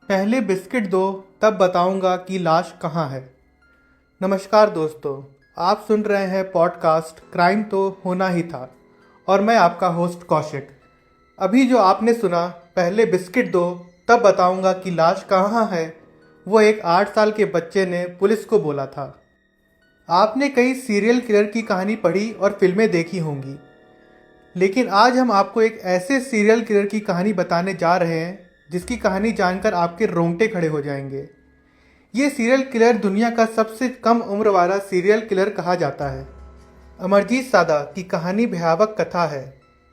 पहले बिस्किट दो, तब बताऊंगा कि लाश कहाँ है। नमस्कार दोस्तों, आप सुन रहे हैं पॉडकास्ट क्राइम तो होना ही था और मैं आपका होस्ट कौशिक। अभी जो आपने सुना, पहले बिस्किट दो तब बताऊंगा कि लाश कहाँ है, वो एक 8 साल के बच्चे ने पुलिस को बोला था। आपने कई सीरियल किलर की कहानी पढ़ी और फिल्में देखी होंगी, लेकिन आज हम आपको एक ऐसे सीरियल किलर की कहानी बताने जा रहे हैं जिसकी कहानी जानकर आपके रोंगटे खड़े हो जाएंगे। ये सीरियल किलर दुनिया का सबसे कम उम्र वाला सीरियल किलर कहा जाता है। अमरजीत सादा की कहानी भयावह कथा है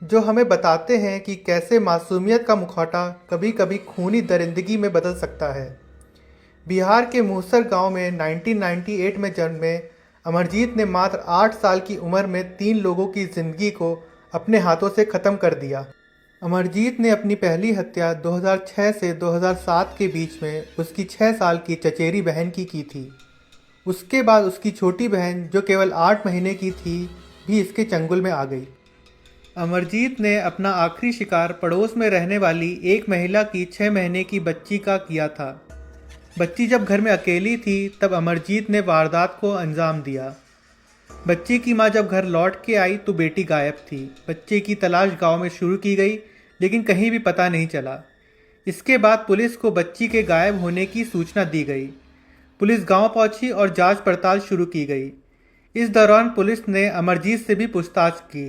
जो हमें बताते हैं कि कैसे मासूमियत का मुखौटा कभी कभी खूनी दरिंदगी में बदल सकता है। बिहार के मूसर गांव में 1998 में जन्मे अमरजीत ने मात्र 8 साल की उम्र में 3 लोगों की जिंदगी को अपने हाथों से ख़त्म कर दिया। अमरजीत ने अपनी पहली हत्या 2006 से 2007 के बीच में उसकी 6 साल की चचेरी बहन की थी। उसके बाद उसकी छोटी बहन जो केवल 8 महीने की थी भी इसके चंगुल में आ गई। अमरजीत ने अपना आखिरी शिकार पड़ोस में रहने वाली एक महिला की 6 महीने की बच्ची का किया था। बच्ची जब घर में अकेली थी तब अमरजीत ने वारदात को अंजाम दिया। बच्ची की मां जब घर लौट के आई तो बेटी गायब थी। बच्चे की तलाश गांव में शुरू की गई, लेकिन कहीं भी पता नहीं चला। इसके बाद पुलिस को बच्ची के गायब होने की सूचना दी गई। पुलिस गांव पहुंची और जांच पड़ताल शुरू की गई। इस दौरान पुलिस ने अमरजीत से भी पूछताछ की।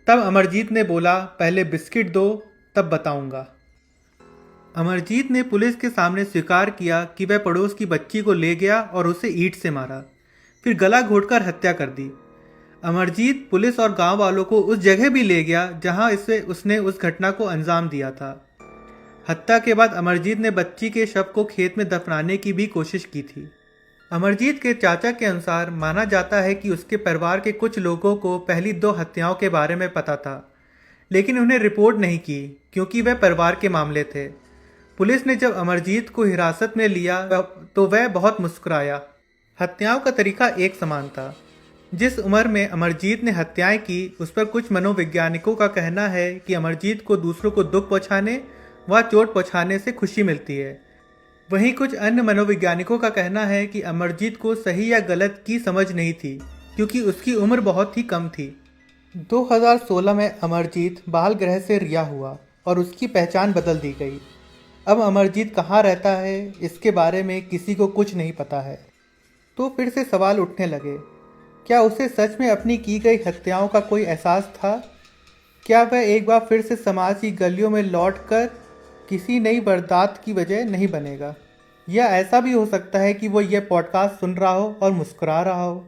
तब अमरजीत ने बोला, पहले बिस्किट दो, तब बताऊंगा। अमरजीत ने पुलिस के सामने स्वीकार किया कि वह पड़ोस की बच्ची को ले गया और उसे ईंट से मारा, फिर गला घोंटकर हत्या कर दी। अमरजीत पुलिस और गांव वालों को उस जगह भी ले गया जहां उसने उस घटना को अंजाम दिया था। हत्या के बाद अमरजीत ने बच्ची के शव को खेत में दफनाने की भी कोशिश की थी। अमरजीत के चाचा के अनुसार माना जाता है कि उसके परिवार के कुछ लोगों को पहली 2 हत्याओं के बारे में पता था, लेकिन उन्हें रिपोर्ट नहीं की क्योंकि वह परिवार के मामले थे। पुलिस ने जब अमरजीत को हिरासत में लिया तो वह बहुत मुस्कुराया। हत्याओं का तरीका एक समान था। जिस उम्र में अमरजीत ने हत्याएं की, उस पर कुछ मनोवैज्ञानिकों का कहना है कि अमरजीत को दूसरों को दुख पहुंचाने व चोट पहुंचाने से खुशी मिलती है। वहीं कुछ अन्य मनोवैज्ञानिकों का कहना है कि अमरजीत को सही या गलत की समझ नहीं थी क्योंकि उसकी उम्र बहुत ही कम थी। 2016 में अमरजीत बाल ग्रह से रिहा हुआ और उसकी पहचान बदल दी गई। अब अमरजीत कहाँ रहता है, इसके बारे में किसी को कुछ नहीं पता है। तो फिर से सवाल उठने लगे, क्या उसे सच में अपनी की गई हत्याओं का कोई एहसास था? क्या वह एक बार फिर से समाज की गलियों में लौटकर किसी नई वारदात की वजह नहीं बनेगा? या ऐसा भी हो सकता है कि वो यह पॉडकास्ट सुन रहा हो और मुस्कुरा रहा हो।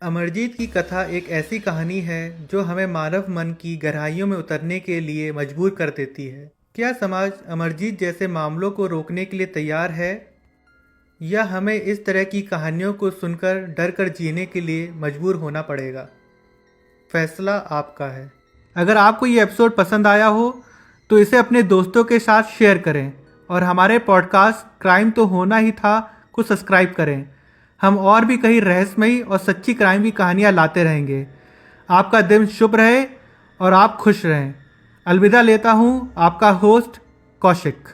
अमरजीत की कथा एक ऐसी कहानी है जो हमें मानव मन की गहराइयों में उतरने के लिए मजबूर कर देती है। क्या समाज अमरजीत जैसे मामलों को रोकने के लिए तैयार है, या हमें इस तरह की कहानियों को सुनकर डर कर जीने के लिए मजबूर होना पड़ेगा? फैसला आपका है। अगर आपको ये एपिसोड पसंद आया हो तो इसे अपने दोस्तों के साथ शेयर करें और हमारे पॉडकास्ट क्राइम तो होना ही था को सब्सक्राइब करें। हम और भी कई रहस्यमयी और सच्ची क्राइम की कहानियाँ लाते रहेंगे। आपका दिन शुभ रहे और आप खुश रहें। अलविदा लेता हूँ, आपका होस्ट कौशिक।